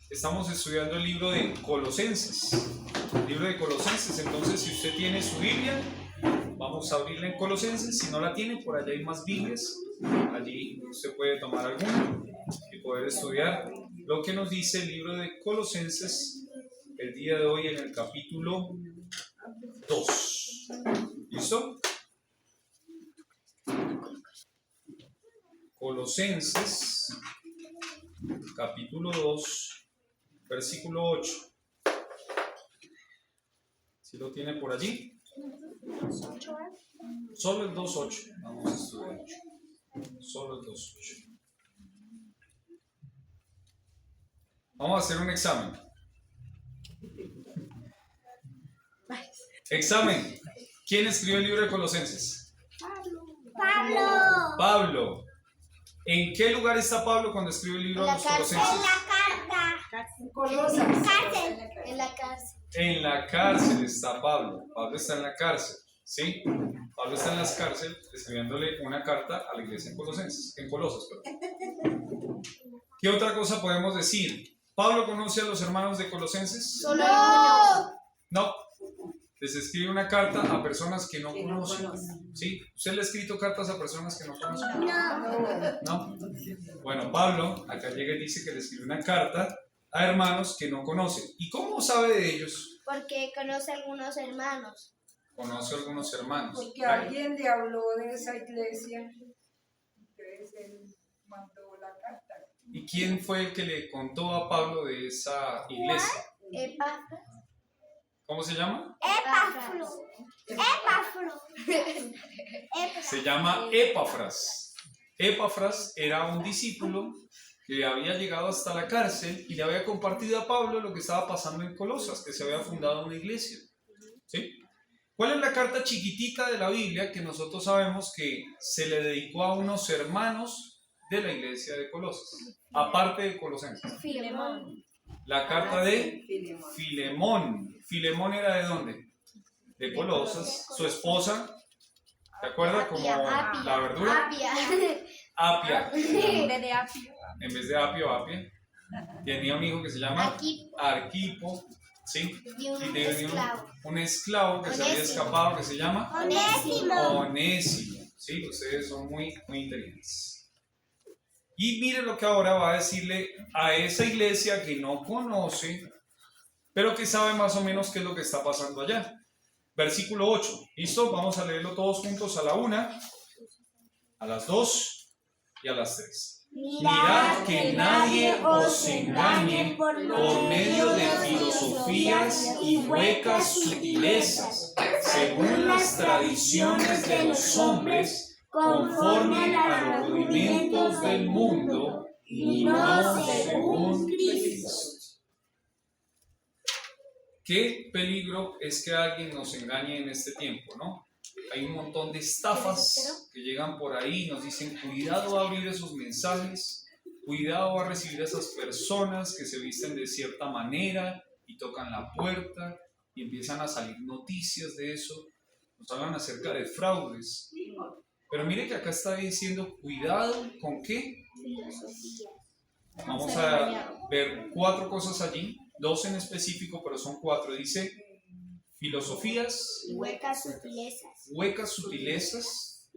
Estamos estudiando el libro de Colosenses. El libro de Colosenses, entonces si usted tiene su Biblia, vamos a abrirla en Colosenses. Si no la tiene, por allá hay más Biblias. Allí usted puede tomar alguna y poder estudiar lo que nos dice el libro de Colosenses el día de hoy en el capítulo 2. ¿Listo? Colosenses, capítulo 2, versículo 8. ¿Sí lo tiene por allí? Solo el 2.8. Vamos a estudiar. Solo el 2.8. Vamos a hacer un examen. Examen. ¿Quién escribió el libro de Colosenses? Pablo. ¿En qué lugar está Pablo cuando escribe el libro de los Colosenses? En la cárcel. En la cárcel está Pablo. Pablo está en la cárcel. ¿Sí? Pablo está en la cárcel escribiéndole una carta a la iglesia en Colosas, perdón. ¿Qué otra cosa podemos decir? ¿Pablo conoce a los hermanos de Colosenses? Solo algunos. No. Les escribe una carta a personas que no conocen. ¿Sí? ¿Usted le ha escrito cartas a personas que no conocen? No. Bueno, Pablo acá llega y dice que le escribe una carta a hermanos que no conocen. ¿Y cómo sabe de ellos? Porque conoce a algunos hermanos. Conoce a algunos hermanos. Porque alguien le habló de esa iglesia, entonces él mandó la carta. ¿Y quién fue el que le contó a Pablo de esa iglesia? Epafras. ¿Cómo se llama? Se llama Epafras. Epafras era un discípulo que había llegado hasta la cárcel y le había compartido a Pablo lo que estaba pasando en Colosas, que se había fundado una iglesia. ¿Sí? ¿Cuál es la carta chiquitita de la Biblia que nosotros sabemos que se le dedicó a unos hermanos de la iglesia de Colosas? Aparte de Colosenses. Filemón. La carta de Filemón. ¿Filemón era de dónde? De Colosas. Su esposa, ¿te acuerdas? Como la verdura. Apia. En vez de apio. En vez de Apia. Tenía un hijo que se llama Arquipo. ¿Sí? Y tenía esclavo. un esclavo que se había escapado que se llama Onésimo. ¿Sí? Ustedes son muy inteligentes. Y mire lo que ahora va a decirle a esa iglesia que no conoce, pero que sabe más o menos qué es lo que está pasando allá. Versículo 8. ¿Listo? Vamos a leerlo todos juntos a la 1, a las 2 y a las 3. Mirad que nadie os engañe por medio de filosofías y huecas sutilezas, según las tradiciones de los hombres, conforme a los rudimentos del mundo y no según Cristo. Qué peligro es que alguien nos engañe en este tiempo, ¿no? Hay un montón de estafas que llegan por ahí y nos dicen cuidado a abrir esos mensajes, cuidado a recibir a esas personas que se visten de cierta manera y tocan la puerta y empiezan a salir noticias de eso, nos hablan acerca de fraudes. Pero mire que acá está diciendo cuidado con qué. Vamos a ver 4 cosas allí, 2 en específico, pero son 4. Dice filosofías, huecas sutilezas,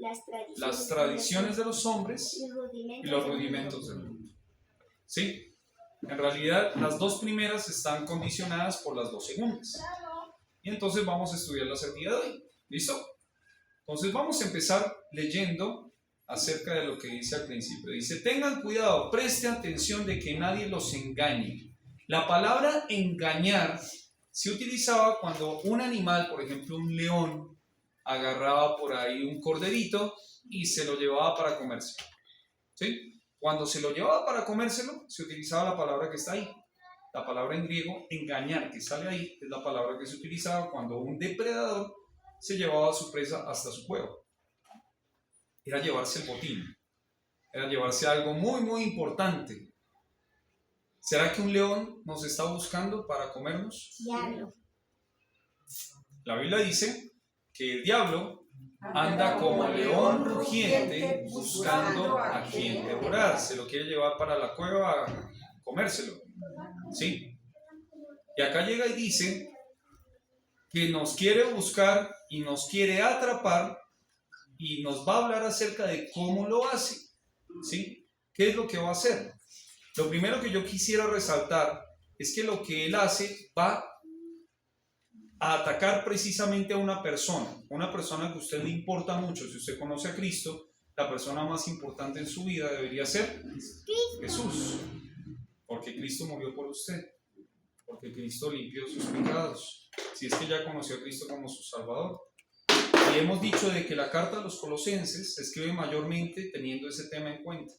las tradiciones de los hombres y los rudimentos del mundo. ¿Sí? En realidad las 2 primeras están condicionadas por las 2 segundas. Y entonces vamos a estudiarlas el día de hoy. ¿Listo? Entonces vamos a empezar leyendo acerca de lo que dice al principio. Dice, tengan cuidado, preste atención de que nadie los engañe. La palabra engañar se utilizaba cuando un animal, por ejemplo un león, agarraba por ahí un corderito y se lo llevaba para comérselo. ¿Sí? Cuando se lo llevaba para comérselo, se utilizaba la palabra que está ahí. La palabra en griego, engañar, que sale ahí, es la palabra que se utilizaba cuando un depredador se llevaba a su presa hasta su cueva. Era llevarse el botín. Era llevarse algo muy importante. ¿Será que un león nos está buscando para comernos? Diablo. La Biblia dice que el diablo anda como león rugiente buscando a quien devorar. Se lo quiere llevar para la cueva a comérselo. ¿sí? Y acá llega y dice que nos quiere buscar y nos quiere atrapar y nos va a hablar acerca de cómo lo hace, ¿sí? ¿Qué es lo que va a hacer? Lo primero que yo quisiera resaltar es que lo que él hace va a atacar precisamente a una persona que a usted le importa mucho. Si usted conoce a Cristo, la persona más importante en su vida debería ser Jesús, porque Cristo murió por usted, porque Cristo limpió sus pecados, si es que ya conoció a Cristo como su Salvador. Y hemos dicho de que la carta a los Colosenses se escribe mayormente teniendo ese tema en cuenta,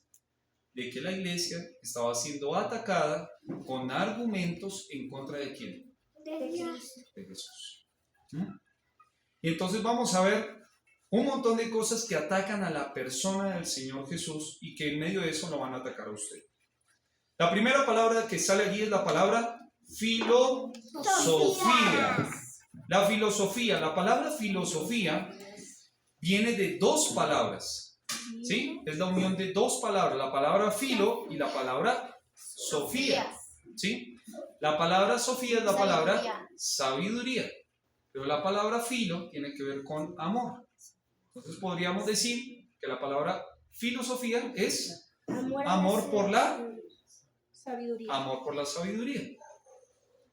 de que la iglesia estaba siendo atacada con argumentos en contra de ¿quién? De Jesús. Y entonces vamos a ver un montón de cosas que atacan a la persona del Señor Jesús y que en medio de eso lo van a atacar a usted. La primera palabra que sale allí es la palabra filosofía. La filosofía, la palabra filosofía viene de dos palabras, ¿sí? Es la unión de dos palabras, la palabra filo y la palabra sofía, ¿sí? La palabra sofía es la palabra sabiduría, pero la palabra filo tiene que ver con amor. Entonces podríamos decir que la palabra filosofía es amor por la sabiduría. Amor por la sabiduría,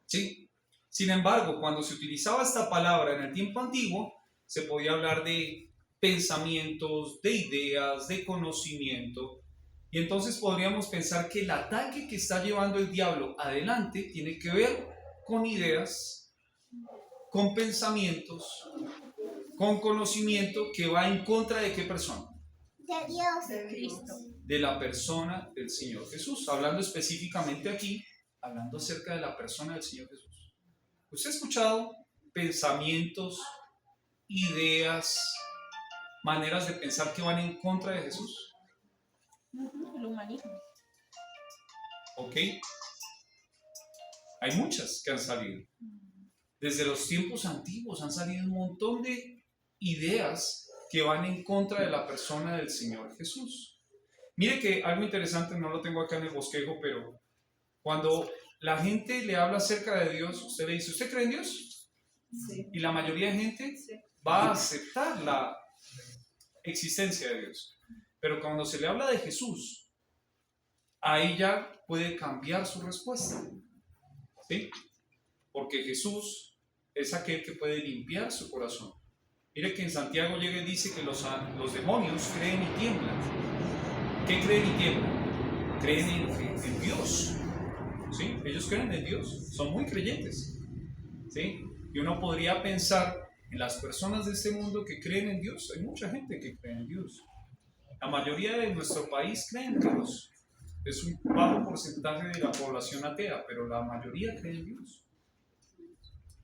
¿sí? Sin embargo, cuando se utilizaba esta palabra en el tiempo antiguo, se podía hablar de pensamientos, de ideas, de conocimiento. Y entonces podríamos pensar que el ataque que está llevando el diablo adelante tiene que ver con ideas, con pensamientos, con conocimiento que va en contra de ¿qué persona? De Dios, de Cristo. De la persona del Señor Jesús. Hablando específicamente aquí, hablando acerca de la persona del Señor Jesús. ¿Usted ha escuchado pensamientos, ideas, maneras de pensar que van en contra de Jesús? El humanismo. ¿Ok? Hay muchas que han salido. Desde los tiempos antiguos han salido un montón de ideas que van en contra de la persona del Señor Jesús. Mire que algo interesante, no lo tengo acá en el bosquejo, pero cuando la gente le habla acerca de Dios, usted le dice, ¿usted cree en Dios? Sí. Y la mayoría de gente Sí. va a aceptar la existencia de Dios. Pero cuando se le habla de Jesús, ahí ya puede cambiar su respuesta, ¿sí? Porque Jesús es aquel que puede limpiar su corazón. Mire que en Santiago llega y dice que los demonios creen y tiemblan. ¿Qué creen y tiemblan? Creen en Dios, ¿sí? Ellos creen en Dios, son muy creyentes, ¿sí? Y uno podría pensar en las personas de este mundo que creen en Dios. Hay mucha gente que cree en Dios. La mayoría de nuestro país cree en Dios. Es un bajo porcentaje de la población atea, pero la mayoría cree en Dios.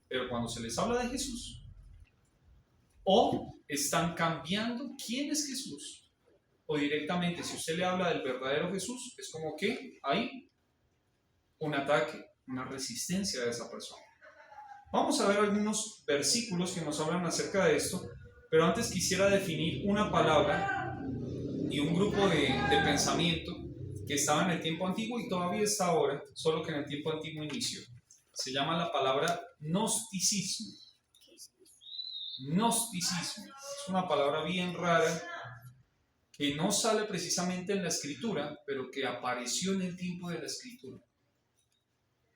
Pero cuando se les habla de Jesús, o están cambiando quién es Jesús, o directamente si usted le habla del verdadero Jesús, es como que hay un ataque, una resistencia de esa persona. Vamos a ver algunos versículos que nos hablan acerca de esto, pero antes quisiera definir una palabra y un grupo de pensamiento que estaba en el tiempo antiguo y todavía está ahora, solo que en el tiempo antiguo inició. Se llama la palabra gnosticismo. Gnosticismo es una palabra bien rara que no sale precisamente en la escritura, pero que apareció en el tiempo de la escritura.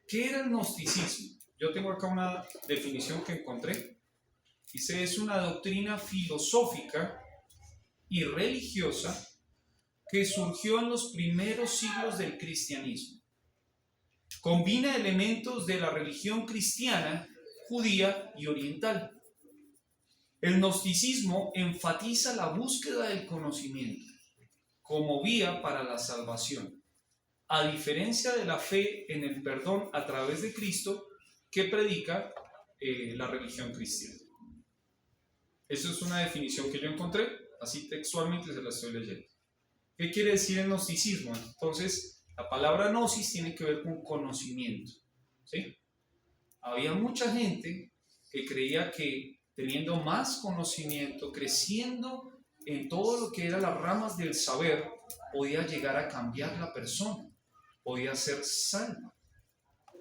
¿Qué era el gnosticismo? Yo tengo acá una definición que encontré. Dice, es una doctrina filosófica y religiosa que surgió en los primeros siglos del cristianismo. Combina elementos de la religión cristiana, judía y oriental. El gnosticismo enfatiza la búsqueda del conocimiento como vía para la salvación, a diferencia de la fe en el perdón a través de Cristo que predica la religión cristiana. Esa es una definición que yo encontré, así textualmente se la estoy leyendo. ¿Qué quiere decir el gnosticismo? Entonces, la palabra gnosis tiene que ver con conocimiento, ¿sí? Había mucha gente que creía que teniendo más conocimiento, creciendo en todo lo que eran las ramas del saber, podía llegar a cambiar la persona, podía ser salva.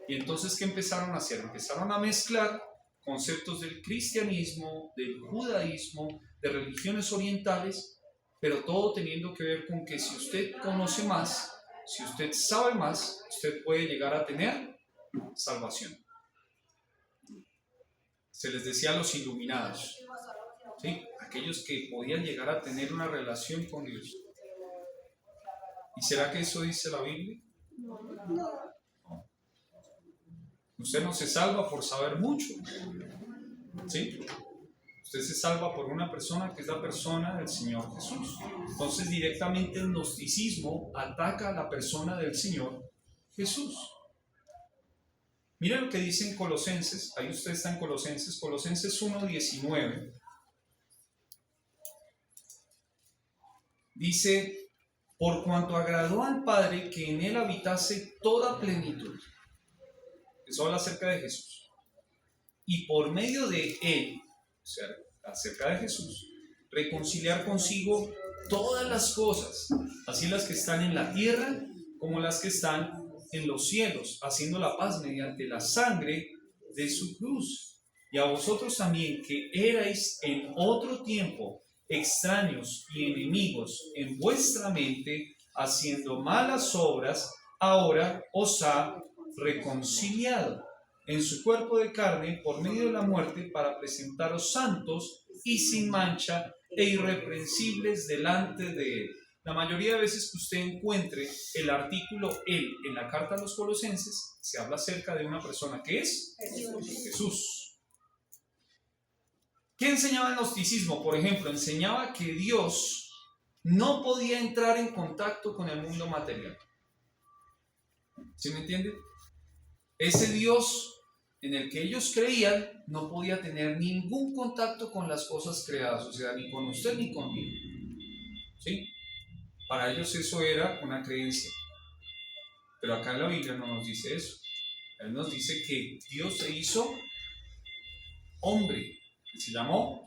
Y entonces, ¿qué empezaron a hacer? Empezaron a mezclar conceptos del cristianismo, del judaísmo, de religiones orientales, pero todo teniendo que ver con que si usted conoce más, si usted sabe más, usted puede llegar a tener salvación. Se les decía a los iluminados, ¿sí? Aquellos que podían llegar a tener una relación con Dios. ¿Y será que eso dice la Biblia? No. Usted no se salva por saber mucho, ¿sí? Usted se salva por una persona que es la persona del Señor Jesús. Entonces directamente el gnosticismo ataca a la persona del Señor Jesús. Mira lo que dice en Colosenses, ahí usted está en Colosenses 1:19. Dice, por cuanto agradó al Padre que en él habitase toda plenitud. Eso habla acerca de Jesús. Y por medio de él, o sea, acerca de Jesús, reconciliar consigo todas las cosas, así las que están en la tierra como las que están en los cielos, haciendo la paz mediante la sangre de su cruz. Y a vosotros también, que erais en otro tiempo extraños y enemigos en vuestra mente, haciendo malas obras, ahora os ha reconciliado en su cuerpo de carne por medio de la muerte, para presentaros santos y sin mancha e irreprensibles delante de él. La mayoría de veces que usted encuentre el artículo él en la carta a los Colosenses, se habla acerca de una persona que es Jesús. ¿Qué enseñaba el gnosticismo? Por ejemplo, enseñaba que Dios no podía entrar en contacto con el mundo material. ¿Sí me entiende? Ese Dios en el que ellos creían no podía tener ningún contacto con las cosas creadas, o sea, ni con usted ni conmigo. ¿Sí? Para ellos eso era una creencia. Pero acá en la Biblia no nos dice eso. Él nos dice que Dios se hizo hombre, que se llamó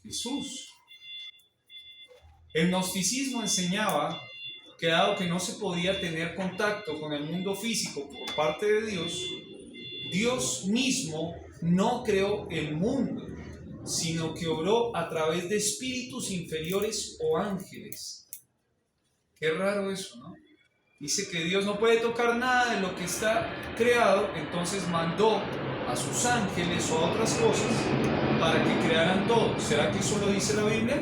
Jesús. El gnosticismo enseñaba que dado que no se podía tener contacto con el mundo físico por parte de Dios, Dios mismo no creó el mundo, sino que obró a través de espíritus inferiores o ángeles. Qué raro eso, ¿no? Dice que Dios no puede tocar nada de lo que está creado, entonces mandó a sus ángeles o a otras cosas para que crearan todo. ¿Será que eso lo dice la Biblia?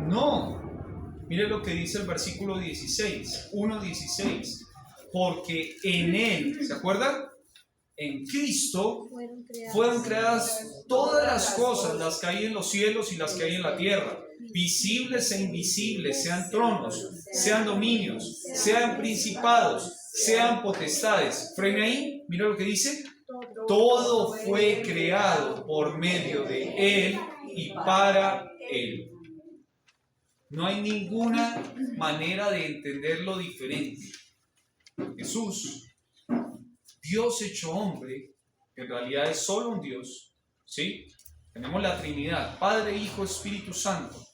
No. Mire lo que dice el versículo 16, 1:16. Porque en él, ¿se acuerdan? En Cristo fueron creadas todas las cosas, las que hay en los cielos y las que hay en la tierra, visibles e invisibles, sean tronos, sean dominios, sean principados, sean potestades. Frene ahí, mira lo que dice. Todo fue creado por medio de él y para él. No hay ninguna manera de entenderlo diferente. Jesús, Dios hecho hombre, que en realidad es solo un Dios, ¿sí? Tenemos la Trinidad, Padre, Hijo, Espíritu Santo.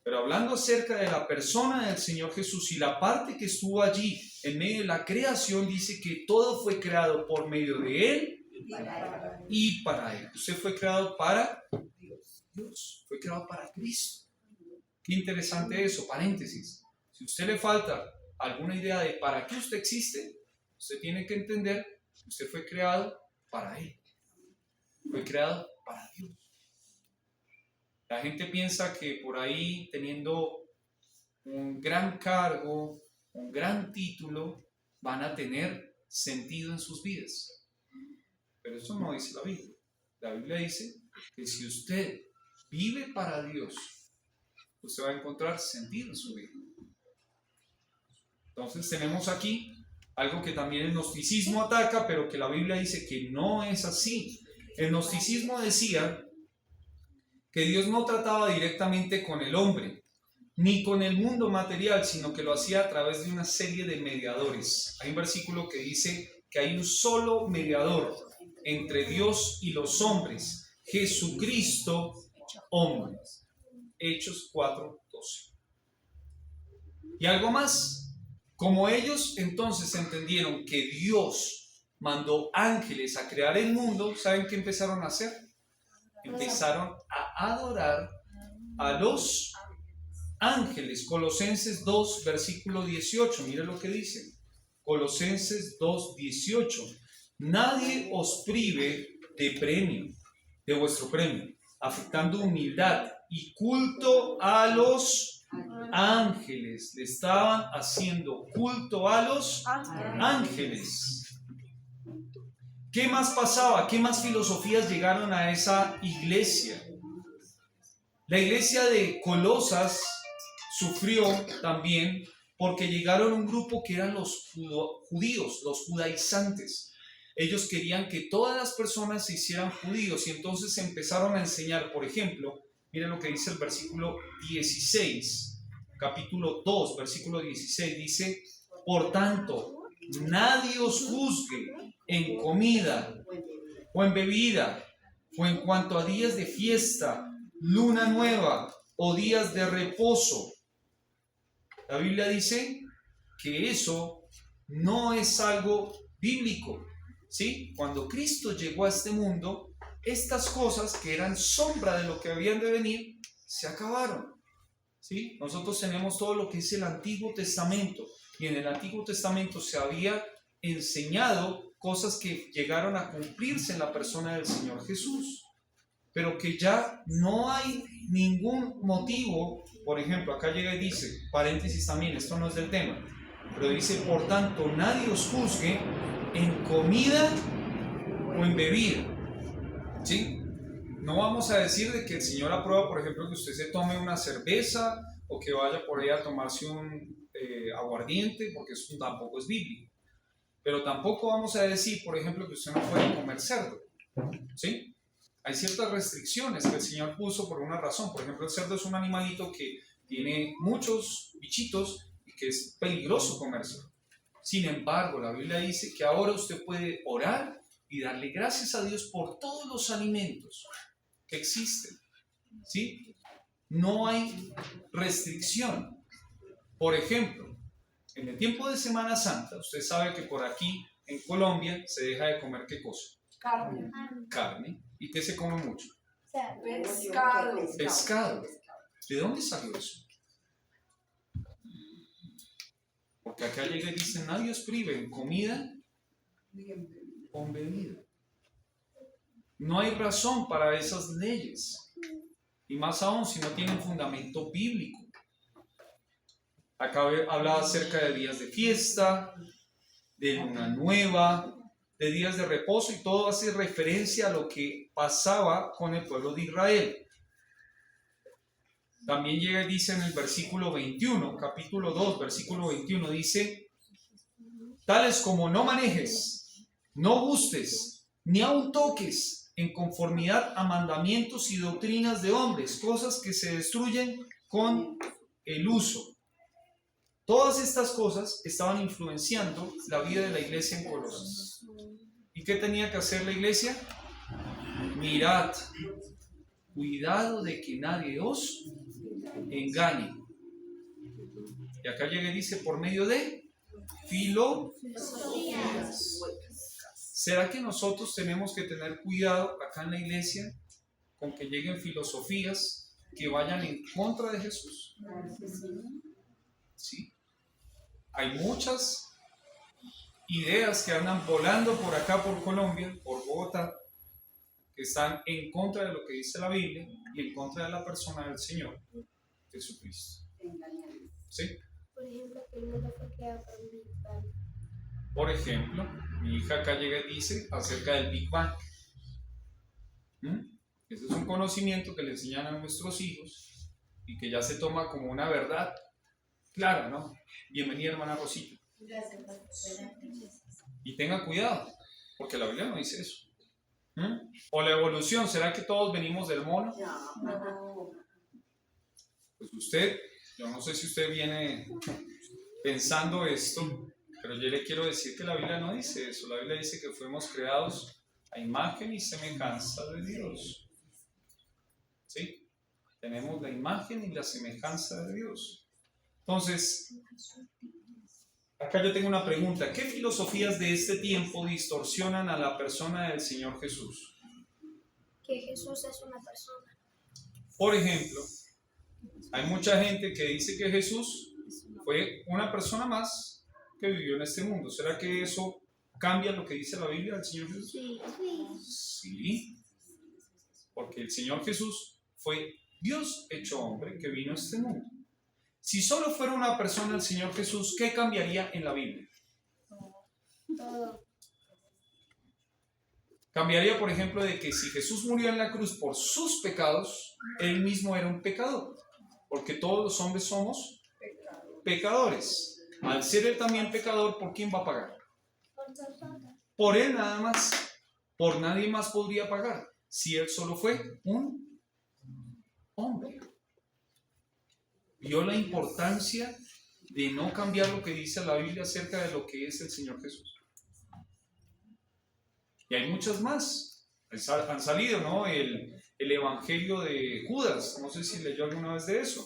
Pero hablando acerca de la persona del Señor Jesús y la parte que estuvo allí en medio de la creación, dice que todo fue creado por medio de Él y para Él. Usted fue creado para Dios, fue creado para Cristo. Qué interesante eso, paréntesis. Si a usted le falta alguna idea de para qué usted existe, usted tiene que entender que usted fue creado para Él. Fue creado para Dios. La gente piensa que por ahí, teniendo un gran cargo, un gran título, van a tener sentido en sus vidas. Pero eso no dice la Biblia. La Biblia dice que si usted vive para Dios, usted va a encontrar sentido en su vida. Entonces tenemos aquí algo que también el gnosticismo ataca, pero que la Biblia dice que no es así. El gnosticismo decía que Dios no trataba directamente con el hombre, ni con el mundo material, sino que lo hacía a través de una serie de mediadores. Hay un versículo que dice que hay un solo mediador entre Dios y los hombres, Jesucristo, hombre. Hechos 4:12. Y algo más, Como ellos entonces entendieron que Dios mandó ángeles a crear el mundo, ¿saben qué empezaron a hacer? Empezaron a adorar a los ángeles. Colosenses 2, versículo 18, mire lo que dice. Colosenses 2, 18. Nadie os prive de vuestro premio, afectando humildad y culto a los ángeles. Le estaban haciendo culto a los ángeles. ¿Qué más pasaba? ¿Qué más filosofías llegaron a esa iglesia? La iglesia de Colosas sufrió también porque llegaron un grupo que eran los judíos, los judaizantes. Ellos querían que todas las personas se hicieran judíos y entonces empezaron a enseñar, por ejemplo, miren lo que dice el versículo 16, capítulo 2, versículo 16, dice: por tanto, nadie os juzgue en comida o en bebida, o en cuanto a días de fiesta, luna nueva o días de reposo. La Biblia dice que eso no es algo bíblico, ¿sí? Cuando Cristo llegó a este mundo, estas cosas que eran sombra de lo que habían de venir, se acabaron, ¿sí? Nosotros tenemos todo lo que es el Antiguo Testamento, y en el Antiguo Testamento se había enseñado cosas que llegaron a cumplirse en la persona del Señor Jesús, pero que ya no hay ningún motivo. Por ejemplo, acá llega y dice, paréntesis también, esto no es del tema, pero dice: por tanto, nadie os juzgue en comida o en bebida, ¿sí? No vamos a decir de que el Señor aprueba, por ejemplo, que usted se tome una cerveza o que vaya por ahí a tomarse un aguardiente, porque eso tampoco es bíblico. Pero tampoco vamos a decir, por ejemplo, que usted no puede comer cerdo, ¿sí? Hay ciertas restricciones que el Señor puso por una razón. Por ejemplo, el cerdo es un animalito que tiene muchos bichitos y que es peligroso comérselo. Sin embargo, la Biblia dice que ahora usted puede orar y darle gracias a Dios por todos los alimentos que existen, ¿sí? No hay restricción. Por ejemplo, en el tiempo de Semana Santa, usted sabe que por aquí en Colombia se deja de comer ¿qué cosa? Carne. ¿Y qué se come mucho? Pescado. ¿De dónde salió eso? Porque acá llega y dice: nadie os prive en comida o en bebida. No hay razón para esas leyes, y más aún si no tienen fundamento bíblico. Acá hablaba acerca de días de fiesta, de luna nueva, de días de reposo, y todo hace referencia a lo que pasaba con el pueblo de Israel. También llega y dice en el versículo 21, capítulo 2, versículo 21, dice: tales como no manejes, no gustes, ni aun toques, en conformidad a mandamientos y doctrinas de hombres, cosas que se destruyen con el uso. Todas estas cosas estaban influenciando la vida de la iglesia en Colosas. ¿Y qué tenía que hacer la iglesia? Mirad, cuidado de que nadie os engañe. Y acá llega y dice: por medio de filosofías. ¿Será que nosotros tenemos que tener cuidado acá en la iglesia con que lleguen filosofías que vayan en contra de Jesús? Sí. Hay muchas ideas que andan volando por acá, por Colombia, por Bogotá, que están en contra de lo que dice la Biblia y en contra de la persona del Señor Jesucristo. ¿Sí? Por ejemplo, mi hija acá llega y dice acerca del Big Bang. Ese es un conocimiento que le enseñan a nuestros hijos y que ya se toma como una verdad clara, ¿no? Bienvenida, hermana Rosita. Y tenga cuidado, porque la Biblia no dice eso. O la evolución, ¿será que todos venimos del mono? Pues usted, yo no sé si usted viene pensando esto, pero yo le quiero decir que la Biblia no dice eso. La Biblia dice que fuimos creados a imagen y semejanza de Dios. ¿Sí? Tenemos la imagen y la semejanza de Dios. Entonces, Acá yo tengo una pregunta. ¿Qué filosofías de este tiempo distorsionan a la persona del Señor Jesús? Que Jesús es una persona. Por ejemplo, hay mucha gente que dice que Jesús fue una persona más que vivió en este mundo. ¿Será que eso cambia lo que dice la Biblia del Señor Jesús? Sí. Sí, porque el Señor Jesús fue Dios hecho hombre que vino a este mundo. Si solo fuera una persona el Señor Jesús, ¿qué cambiaría en la Biblia? Todo. Cambiaría, por ejemplo, de que si Jesús murió en la cruz por sus pecados, Él mismo era un pecador, porque todos los hombres somos pecadores. Al ser Él también pecador, ¿por quién va a pagar? Por Él nada más. Por nadie más podría pagar, si Él solo fue un hombre. Vio la importancia de no cambiar lo que dice la Biblia acerca de lo que es el Señor Jesús. Y hay muchas más. Han salido, ¿no? El Evangelio de Judas, no sé si leyó alguna vez de eso,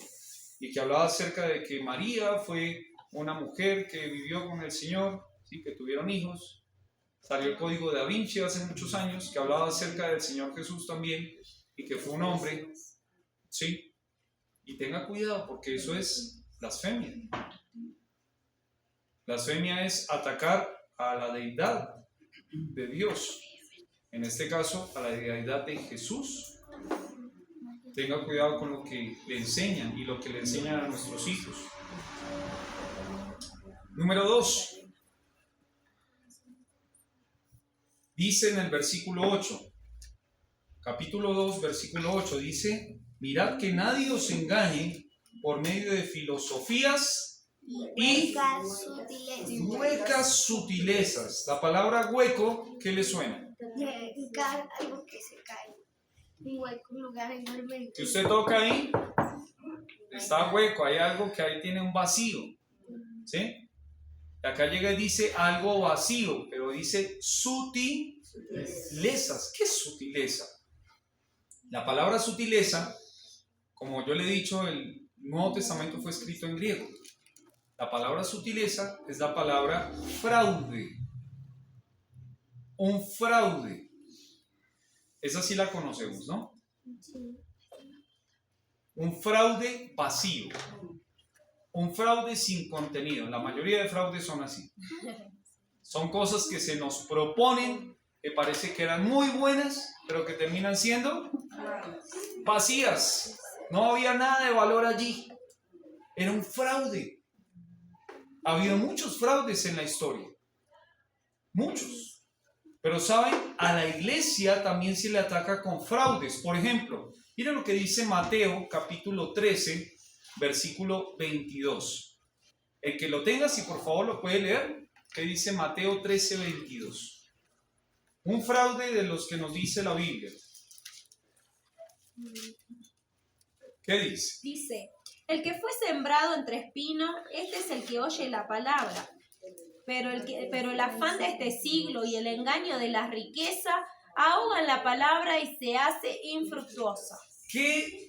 y que hablaba acerca de que María fue una mujer que vivió con el Señor, ¿sí? Que tuvieron hijos. Salió el Código de Da Vinci hace muchos años, que hablaba acerca del Señor Jesús también, y que fue un hombre, ¿sí? Y tenga cuidado, porque eso es blasfemia. Blasfemia es atacar a la deidad de Dios, en este caso a la deidad de Jesús. Tenga cuidado con lo que le enseñan y lo que le enseñan a nuestros hijos. Número 2. Dice en el versículo 8, capítulo 2, versículo 8, dice: mirad que nadie os engañe por medio de filosofías y huecas sutilezas. La palabra hueco, ¿qué le suena? Algo que se cae. Un hueco, un lugar enorme. Si usted toca ahí, está hueco, hay algo que ahí tiene un vacío, ¿sí? Acá llega y dice algo vacío, pero dice sutilezas. ¿Qué es sutileza? La palabra sutileza, como yo le he dicho, el Nuevo Testamento fue escrito en griego. La palabra sutileza es la palabra fraude. Un fraude. Esa sí la conocemos, ¿no? Un fraude vacío. Un fraude sin contenido. La mayoría de fraudes son así. Son cosas que se nos proponen, que parece que eran muy buenas, pero que terminan siendo vacías. No había nada de valor allí. Era un fraude. Ha habido muchos fraudes en la historia. Muchos. Pero saben, a la iglesia también se le ataca con fraudes. Por ejemplo, miren lo que dice Mateo capítulo 13, versículo 22. El que lo tenga, si por favor lo puede leer, que dice Mateo 13, 22. Un fraude de los que nos dice la Biblia. ¿Qué dice? Dice: el que fue sembrado entre espinos, este es el que oye la palabra. Pero el afán de este siglo y el engaño de la riqueza ahogan la palabra y se hace infructuosa. ¿Qué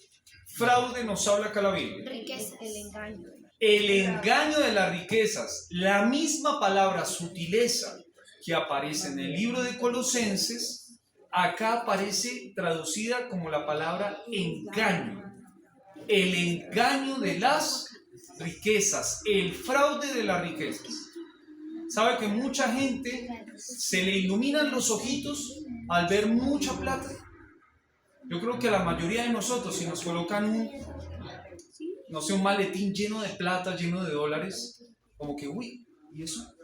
fraude nos habla acá la Biblia? Riqueza. El engaño. El engaño de las riquezas. La misma palabra sutileza que aparece en el libro de Colosenses, acá aparece traducida como la palabra engaño. El engaño de las riquezas, el fraude de las riquezas. ¿Sabe que mucha gente se le iluminan los ojitos al ver mucha plata? Yo creo que a la mayoría de nosotros, si nos colocan un maletín lleno de plata, lleno de dólares, como que, uy, ¿y eso?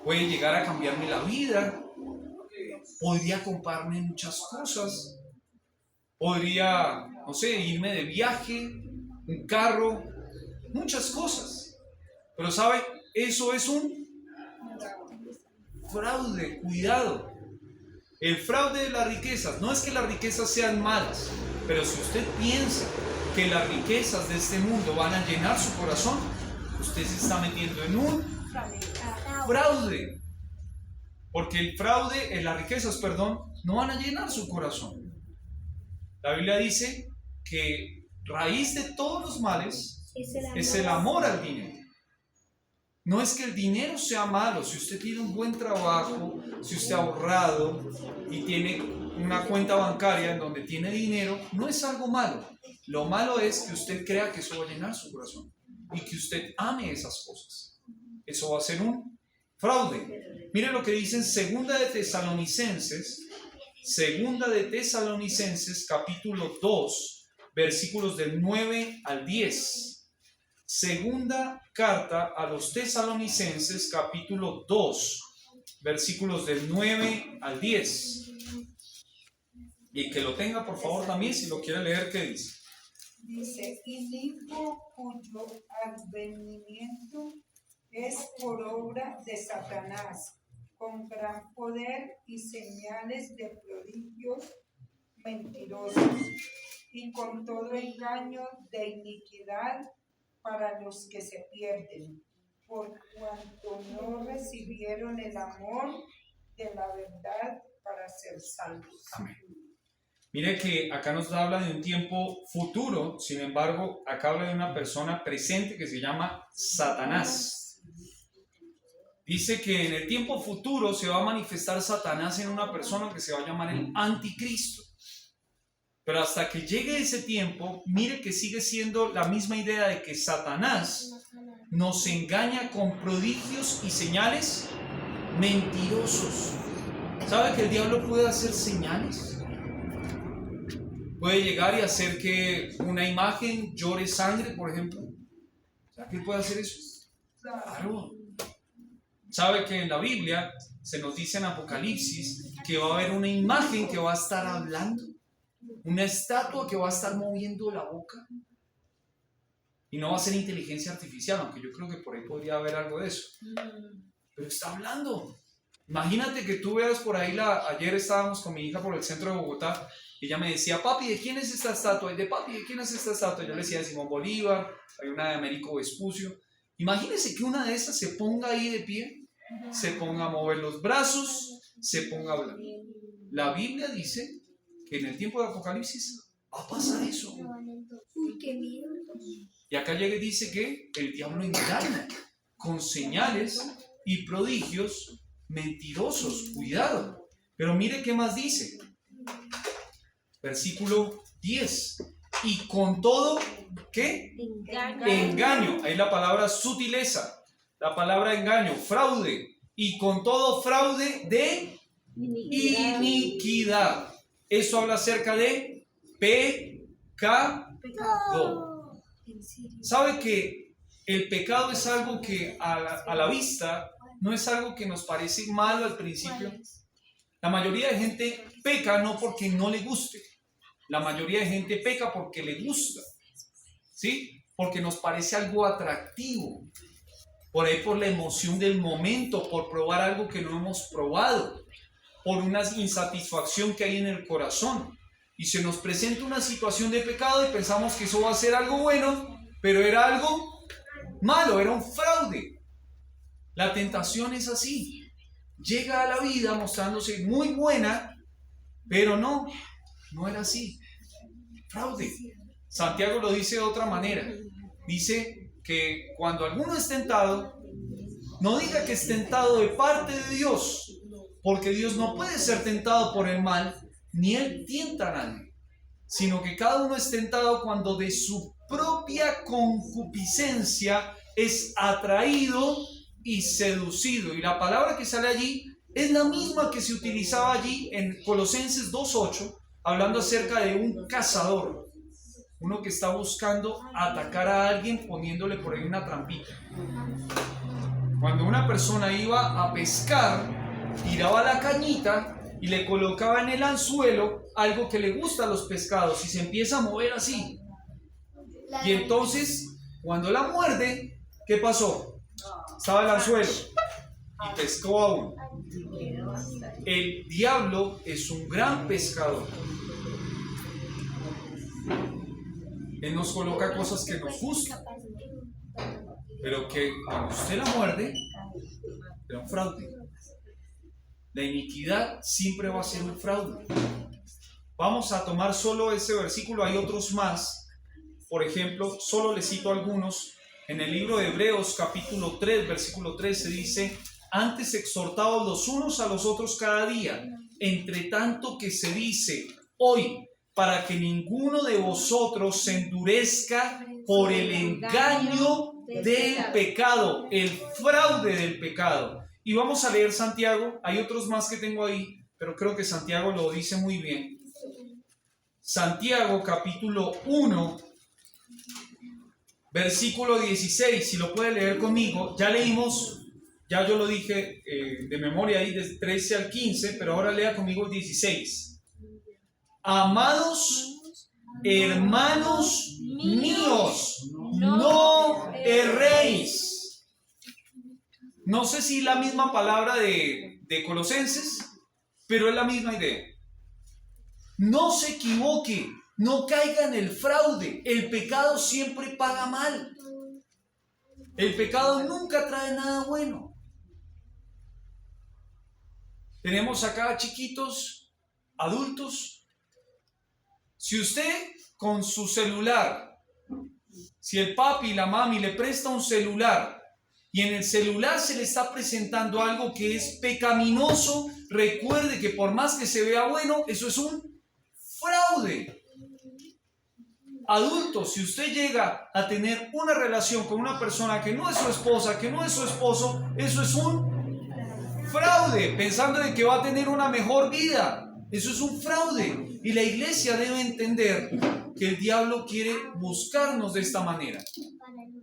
Puede llegar a cambiarme la vida, podría comprarme muchas cosas, podría, no sé, irme de viaje, un carro, muchas cosas. Pero ¿sabe? Eso es un fraude, cuidado. El fraude de las riquezas, no es que las riquezas sean malas, pero si usted piensa que las riquezas de este mundo van a llenar su corazón, usted se está metiendo en un fraude. Porque el fraude, las riquezas, no van a llenar su corazón. La Biblia dice que raíz de todos los males es el amor al dinero. No es que el dinero sea malo. Si usted tiene un buen trabajo, si usted ha ahorrado y tiene una cuenta bancaria en donde tiene dinero, no es algo malo. Lo malo es que usted crea que eso va a llenar su corazón y que usted ame esas cosas. Eso va a ser un fraude. Miren lo que dice en Segunda de Tesalonicenses capítulo 2, versículos del 9 al 10. Segunda carta a los Tesalonicenses capítulo 2, versículos del 9 al 10. Y que lo tenga por favor también, si lo quiere leer, ¿qué dice? Dice, inicuo cuyo advenimiento es por obra de Satanás, con gran poder y señales de prodigios mentirosos, y con todo engaño de iniquidad para los que se pierden, por cuanto no recibieron el amor de la verdad para ser salvos. Amén. Mire que acá nos habla de un tiempo futuro, sin embargo, acá habla de una persona presente que se llama Satanás. Dice que en el tiempo futuro se va a manifestar Satanás en una persona que se va a llamar el anticristo. Pero hasta que llegue ese tiempo, mire que sigue siendo la misma idea de que Satanás nos engaña con prodigios y señales mentirosos. ¿Sabe que el diablo puede hacer señales? Puede llegar y hacer que una imagen llore sangre, por ejemplo. ¿Sabe que puede hacer eso? Claro. ¿Sabe que en la Biblia se nos dice en Apocalipsis que va a haber una imagen que va a estar hablando? Una estatua que va a estar moviendo la boca. Y no va a ser inteligencia artificial, aunque yo creo que por ahí podría haber algo de eso. Pero está hablando. Imagínate que tú veas por ahí, ayer estábamos con mi hija por el centro de Bogotá, y ella me decía, papi, ¿de quién es esta estatua? Y de papi, ¿de quién es esta estatua? Yo le decía de Simón Bolívar, hay una de Américo Vespucio. Imagínese que una de esas se ponga ahí de pie, se ponga a mover los brazos, se ponga a hablar. La Biblia dice que en el tiempo de Apocalipsis va a pasar eso. Uy, qué miedo. Y acá llega y dice que el diablo engaña con señales y prodigios mentirosos. Cuidado. Pero mire qué más dice. Versículo 10. Y con todo, ¿qué? Engaño. Ahí la palabra sutileza. La palabra engaño, fraude. Y con todo fraude de iniquidad. Eso habla acerca de pecado. ¿Sabe que el pecado es algo que a la vista no es algo que nos parece malo al principio? La mayoría de gente peca no porque no le guste. La mayoría de gente peca porque le gusta. ¿Sí? Porque nos parece algo atractivo. Por ahí por la emoción del momento, por probar algo que no hemos probado, por una insatisfacción que hay en el corazón. Y se nos presenta una situación de pecado y pensamos que eso va a ser algo bueno, pero era algo malo, era un fraude. La tentación es así. Llega a la vida mostrándose muy buena, pero no era así. Fraude. Santiago lo dice de otra manera. Dice que cuando alguno es tentado, no diga que es tentado de parte de Dios, porque Dios no puede ser tentado por el mal, ni Él tienta a nadie, sino que cada uno es tentado cuando de su propia concupiscencia es atraído y seducido. Y la palabra que sale allí es la misma que se utilizaba allí en Colosenses 2:8, hablando acerca de un cazador, uno que está buscando atacar a alguien poniéndole por ahí una trampita. Cuando una persona iba a pescar, tiraba la cañita y le colocaba en el anzuelo algo que le gusta a los pescados y se empieza a mover así. Y entonces, cuando la muerde, ¿qué pasó? Estaba el anzuelo y pescó a uno. El diablo es un gran pescador. Él nos coloca cosas que nos gustan, pero que cuando usted la muerde, era un fraude. La iniquidad siempre va a ser un fraude. Vamos a tomar solo ese versículo, hay otros más. Por ejemplo, solo les cito algunos. En el libro de Hebreos capítulo 3, versículo 13 dice: antes exhortaos los unos a los otros cada día, entre tanto que se dice hoy, para que ninguno de vosotros se endurezca por el engaño del pecado, el fraude del pecado. Y vamos a leer Santiago. Hay otros más que tengo ahí, pero creo que Santiago lo dice muy bien. Santiago capítulo 1, versículo 16, si lo puede leer conmigo. Ya leímos, ya yo lo dije de memoria ahí, del 13 al 15, pero ahora lea conmigo el 16. Amados hermanos míos, no erréis. No sé si la misma palabra de Colosenses, pero es la misma idea. No se equivoque, no caiga en el fraude. El pecado siempre paga mal. El pecado nunca trae nada bueno. Tenemos acá chiquitos, adultos. Si usted con su celular, si el papi y la mami le presta un celular y en el celular se le está presentando algo que es pecaminoso, recuerde que por más que se vea bueno, eso es un fraude. Adultos, si usted llega a tener una relación con una persona que no es su esposa, que no es su esposo, eso es un fraude, pensando de que va a tener una mejor vida. Eso es un fraude. Y la iglesia debe entender que el diablo quiere buscarnos de esta manera,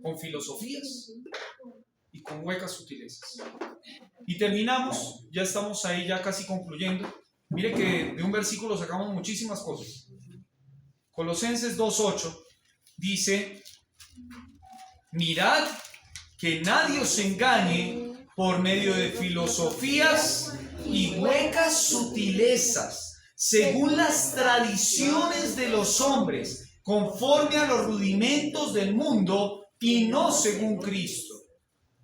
con filosofías y con huecas sutilezas. Y terminamos, ya estamos ahí ya casi concluyendo. Mire que de un versículo sacamos muchísimas cosas. Colosenses 2:8 dice: mirad que nadie os engañe por medio de filosofías y huecas sutilezas, según las tradiciones de los hombres, conforme a los rudimentos del mundo y no según Cristo.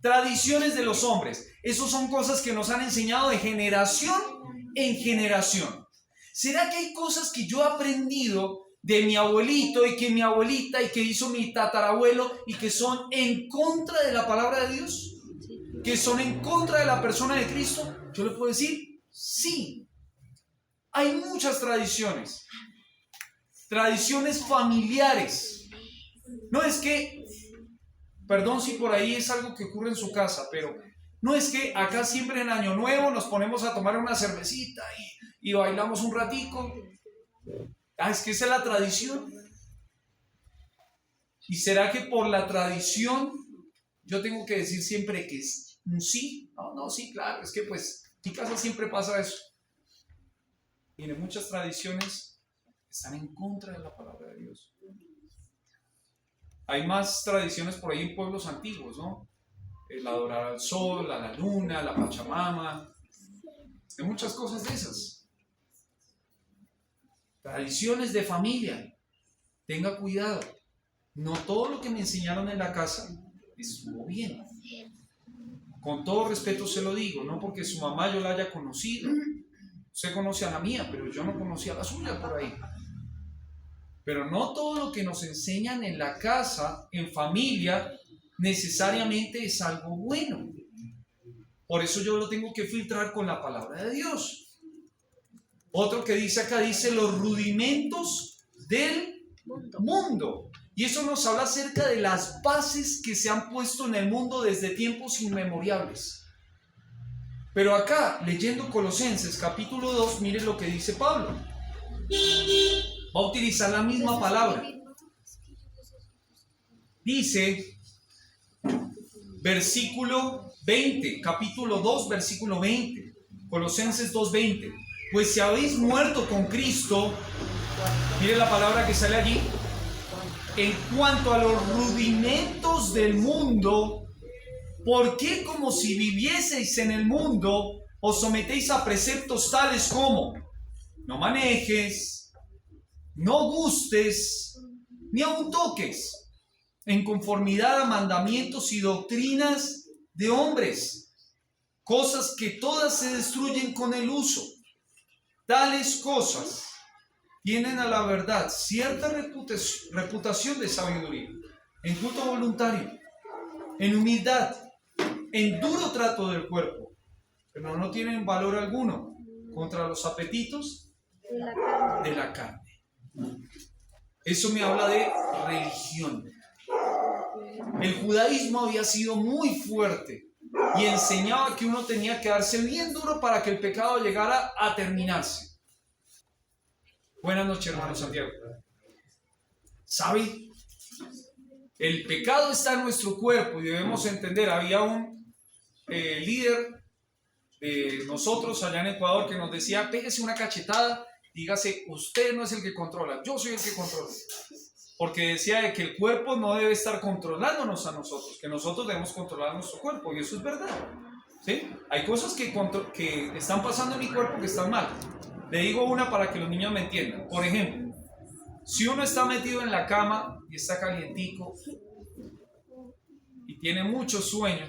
Tradiciones de los hombres, esas son cosas que nos han enseñado de generación en generación. ¿Será que hay cosas que yo he aprendido de mi abuelito y que mi abuelita y que hizo mi tatarabuelo y que son en contra de la palabra de Dios? ¿Que son en contra de la persona de Cristo? Yo le puedo decir, sí. Hay muchas tradiciones familiares. No es que, perdón si por ahí es algo que ocurre en su casa, pero no es que acá siempre en Año Nuevo nos ponemos a tomar una cervecita y bailamos un ratico. Es que esa es la tradición. ¿Y será que por la tradición yo tengo que decir siempre que es un sí? No, sí, claro, es que pues en mi casa siempre pasa eso. Tiene muchas tradiciones que están en contra de la palabra de Dios. Hay más tradiciones por ahí en pueblos antiguos, ¿no? El adorar al sol, a la luna, a la Pachamama. Hay muchas cosas de esas. Tradiciones de familia. Tenga cuidado. No todo lo que me enseñaron en la casa estuvo bien. Con todo respeto se lo digo, no porque su mamá yo la haya conocido. Usted conoce a la mía, pero yo no conocía a la suya por ahí. Pero no todo lo que nos enseñan en la casa, en familia, necesariamente es algo bueno. Por eso yo lo tengo que filtrar con la palabra de Dios. Otro que dice acá, dice los rudimentos del mundo. Y eso nos habla acerca de las bases que se han puesto en el mundo desde tiempos inmemoriales. Pero acá, leyendo Colosenses capítulo 2, mire lo que dice Pablo. Va a utilizar la misma palabra. Dice, versículo 20, capítulo 2, versículo 20. Colosenses 2:20. Pues si habéis muerto con Cristo, mire la palabra que sale allí. En cuanto a los rudimentos del mundo, ¿por qué como si vivieseis en el mundo os sometéis a preceptos tales como no manejes, no gustes, ni aun toques, en conformidad a mandamientos y doctrinas de hombres, cosas que todas se destruyen con el uso? Tales cosas tienen a la verdad cierta reputación de sabiduría. En culto voluntario, en humildad, en duro trato del cuerpo, pero no tienen valor alguno contra los apetitos de la carne. Eso me habla de religión. El judaísmo había sido muy fuerte y enseñaba que uno tenía que darse bien duro para que el pecado llegara a terminarse. Buenas noches, hermano Santiago. ¿Sabe? El pecado está en nuestro cuerpo y debemos entender. Había un líder de nosotros allá en Ecuador que nos decía: pégase una cachetada, dígase, usted no es el que controla, yo soy el que controla. Porque decía de que el cuerpo no debe estar controlándonos a nosotros, que nosotros debemos controlar nuestro cuerpo, y eso es verdad. ¿Sí? Hay cosas que están pasando en mi cuerpo que están mal. Le digo una para que los niños me entiendan. Por ejemplo, si uno está metido en la cama y está calientico y tiene mucho sueño,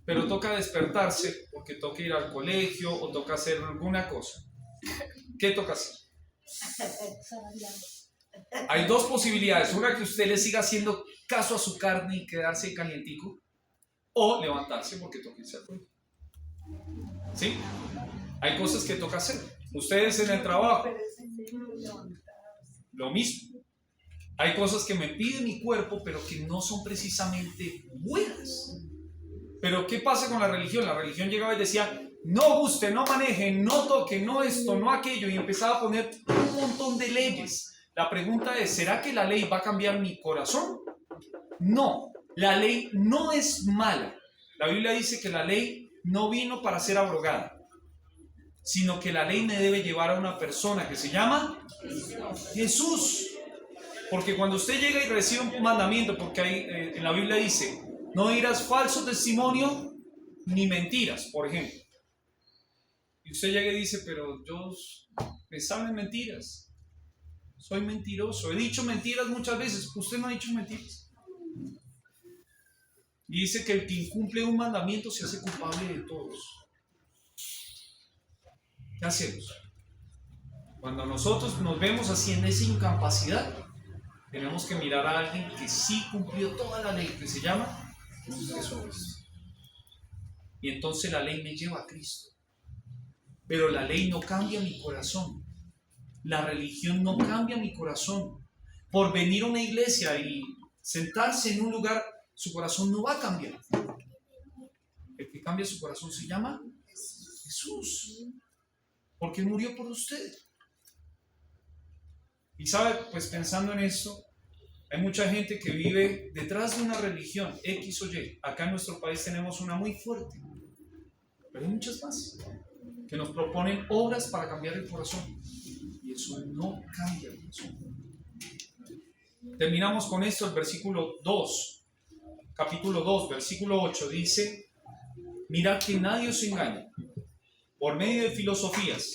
pero toca despertarse porque toca ir al colegio o toca hacer alguna cosa, ¿qué toca hacer? Hay dos posibilidades: una, que usted le siga haciendo caso a su carne y quedarse calientico, o levantarse porque toca irse al colegio. ¿Sí? Hay cosas que toca hacer. Ustedes en el trabajo, lo mismo. Hay cosas que me pide mi cuerpo, pero que no son precisamente buenas. Pero ¿qué pasa con la religión? La religión llegaba y decía: no guste, no maneje, no toque, no esto, no aquello, y empezaba a poner un montón de leyes. La pregunta es: ¿será que la ley va a cambiar mi corazón? No, la ley no es mala. La Biblia dice que la ley no vino para ser abrogada, sino que la ley me debe llevar a una persona que se llama Jesús. Porque cuando usted llega y recibe un mandamiento, porque ahí en la Biblia dice: no dirás falso testimonio ni mentiras, por ejemplo. Y usted llega y dice: pero yo me saben mentiras, soy mentiroso, he dicho mentiras muchas veces. Usted no ha dicho mentiras. Y dice que el que incumple un mandamiento se hace culpable de todos. ¿Qué hacemos? Cuando nosotros nos vemos así en esa incapacidad, tenemos que mirar a alguien que sí cumplió toda la ley, que se llama Jesús. Y entonces la ley me lleva a Cristo. Pero la ley no cambia mi corazón. La religión no cambia mi corazón. Por venir a una iglesia y sentarse en un lugar, su corazón no va a cambiar. El que cambia su corazón se llama Jesús, porque murió por usted. Y sabe, pues pensando en esto, hay mucha gente que vive detrás de una religión X o Y. Acá en nuestro país tenemos una muy fuerte, pero hay muchas más que nos proponen obras para cambiar el corazón, y eso no cambia el corazón. Terminamos con esto. El versículo 2, capítulo 2, versículo 8 dice: mirad que nadie os engañe por medio de filosofías,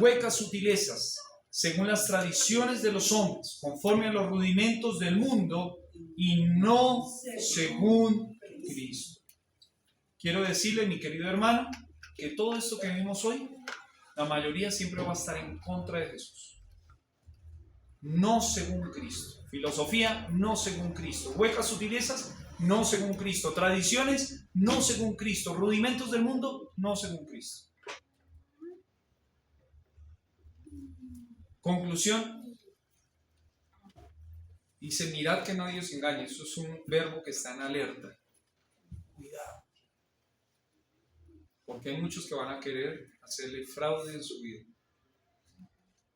huecas sutilezas, según las tradiciones de los hombres, conforme a los rudimentos del mundo, y no según Cristo. Quiero decirle, mi querido hermano, que todo esto que vimos hoy, la mayoría siempre va a estar en contra de Jesús. No según Cristo. Filosofía, no según Cristo. Huecas sutilezas, no según Cristo. Tradiciones, no según Cristo. Rudimentos del mundo, no según Cristo. Conclusión. Dice: mirad que nadie os engañe. Eso es un verbo que está en alerta. Cuidado. Porque hay muchos que van a querer hacerle fraude en su vida.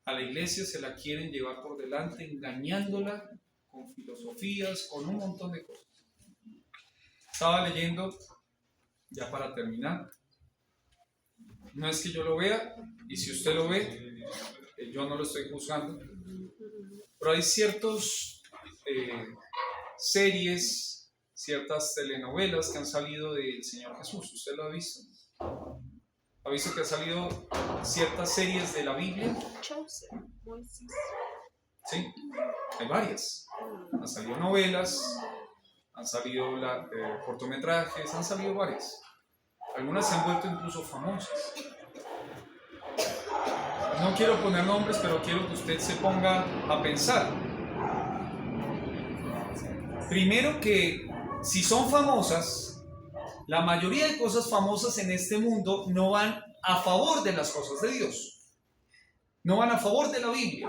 A la iglesia se la quieren llevar por delante, engañándola con filosofías, con un montón de cosas. Estaba leyendo, ya para terminar, no es que yo lo vea, y si usted lo ve, yo no lo estoy juzgando, pero hay ciertas series, ciertas telenovelas que han salido del Señor Jesús. ¿Usted lo ha visto? ¿Ha visto que ha salido ciertas series de la Biblia? Sí, hay varias. Han salido novelas, han salido cortometrajes, han salido varias. Algunas se han vuelto incluso famosas. No quiero poner nombres, pero quiero que usted se ponga a pensar. Primero, que si son famosas, la mayoría de cosas famosas en este mundo no van a favor de las cosas de Dios. No van a favor de la Biblia.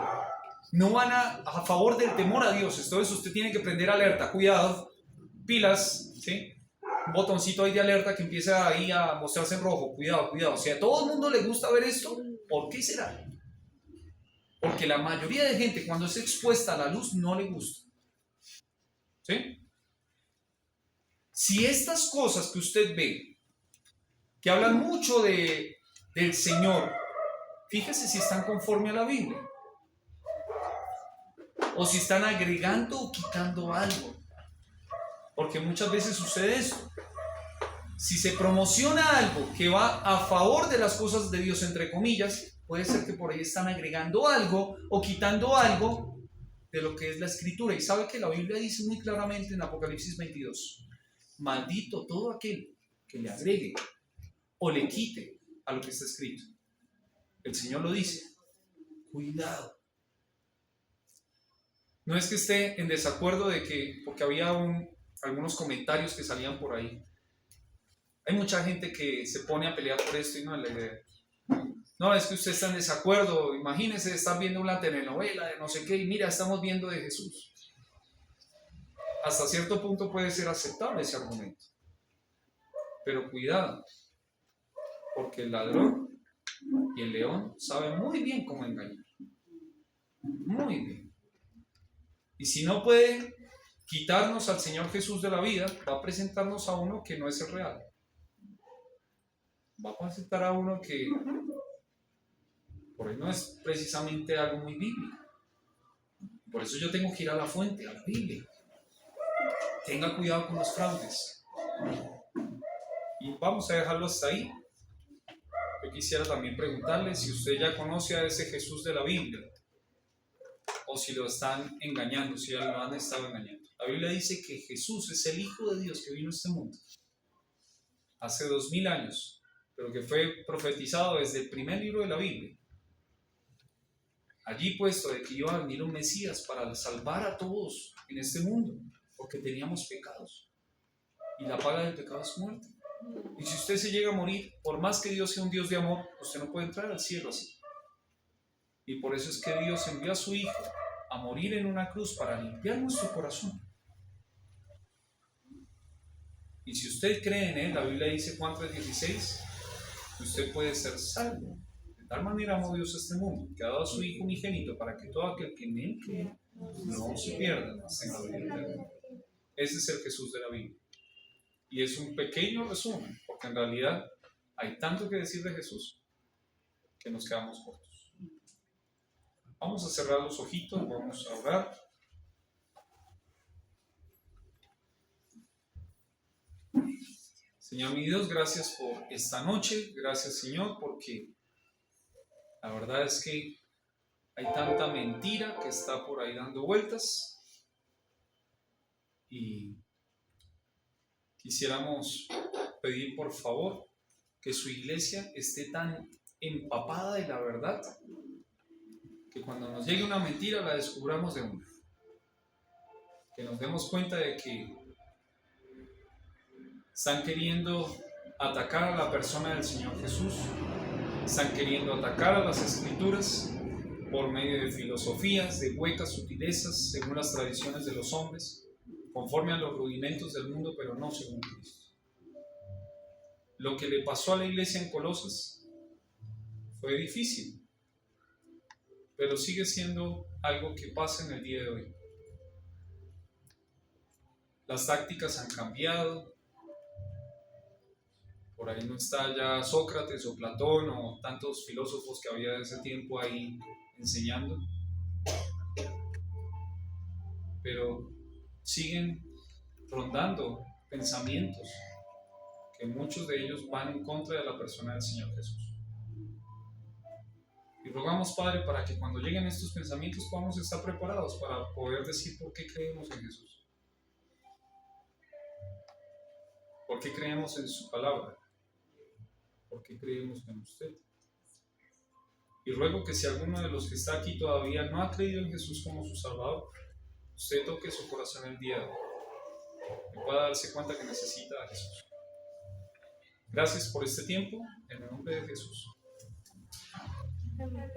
No van a favor del temor a Dios. Entonces usted tiene que prender alerta. Cuidado, pilas, ¿sí? Un botoncito ahí de alerta que empieza ahí a mostrarse en rojo. Cuidado, cuidado. Si a todo el mundo le gusta ver esto, ¿por qué será? Porque la mayoría de gente cuando es expuesta a la luz no le gusta. ¿Sí? Si estas cosas que usted ve, que hablan mucho del Señor, fíjese si están conforme a la Biblia. O si están agregando o quitando algo. Porque muchas veces sucede esto. Si se promociona algo que va a favor de las cosas de Dios, entre comillas, puede ser que por ahí están agregando algo o quitando algo de lo que es la Escritura. Y sabe que la Biblia dice muy claramente en Apocalipsis 22, maldito todo aquel que le agregue o le quite a lo que está escrito. El Señor lo dice. Cuidado. No es que esté en desacuerdo de que, porque había algunos comentarios que salían por ahí. Hay mucha gente que se pone a pelear por esto y no es la idea. No, es que usted está en desacuerdo. Imagínese estar viendo una telenovela de no sé qué y mira, estamos viendo de Jesús. Hasta cierto punto puede ser aceptable ese argumento. Pero cuidado, porque el ladrón y el león saben muy bien cómo engañar. Muy bien. Y si no puede quitarnos al Señor Jesús de la vida, va a presentarnos a uno que no es el real. Va a presentar a uno que por ahí no es precisamente algo muy bíblico. Por eso yo tengo que ir a la fuente, a la Biblia. Tenga cuidado con los fraudes. Y vamos a dejarlo hasta ahí. Yo quisiera también preguntarle si usted ya conoce a ese Jesús de la Biblia. O si lo están engañando, si ya lo han estado engañando. La Biblia dice que Jesús es el Hijo de Dios que vino a este mundo hace 2000 años, pero que fue profetizado desde el primer libro de la Biblia. Allí puesto de que iba a venir un Mesías para salvar a todos en este mundo, porque teníamos pecados. Y la paga del pecado es muerte. Y si usted se llega a morir, por más que Dios sea un Dios de amor, usted no puede entrar al cielo así. Y por eso es que Dios envió a su Hijo a morir en una cruz para limpiar nuestro corazón. Y si usted cree en Él, la Biblia dice Juan 3:16, que usted puede ser salvo. De tal manera amó Dios a este mundo, que ha dado a su Hijo unigénito para que todo aquel que en Él cree no se pierda, mas tenga vida eterna. Ese es el Jesús de la Biblia. Y es un pequeño resumen, porque en realidad hay tanto que decir de Jesús que nos quedamos cortos. Vamos a cerrar los ojitos, vamos a orar. Señor mi Dios, gracias por esta noche, gracias Señor, porque la verdad es que hay tanta mentira que está por ahí dando vueltas y quisiéramos pedir por favor que su iglesia esté tan empapada de la verdad que cuando nos llegue una mentira la descubramos de una. Que nos demos cuenta de que están queriendo atacar a la persona del Señor Jesús, están queriendo atacar a las Escrituras por medio de filosofías, de huecas sutilezas, según las tradiciones de los hombres, conforme a los rudimentos del mundo, pero no según Cristo. Lo que le pasó a la iglesia en Colosas fue difícil, pero sigue siendo algo que pasa en el día de hoy. Las tácticas han cambiado. Por ahí no está ya Sócrates o Platón o tantos filósofos que había de ese tiempo ahí enseñando. Pero siguen rondando pensamientos que muchos de ellos van en contra de la persona del Señor Jesús. Y rogamos, Padre, para que cuando lleguen estos pensamientos podamos estar preparados para poder decir por qué creemos en Jesús. ¿Por qué creemos en su palabra? ¿Por qué creemos en usted? Y ruego que si alguno de los que está aquí todavía no ha creído en Jesús como su Salvador, usted toque su corazón el día de hoy. que pueda darse cuenta que necesita a Jesús. Gracias por este tiempo, en el nombre de Jesús. Amén.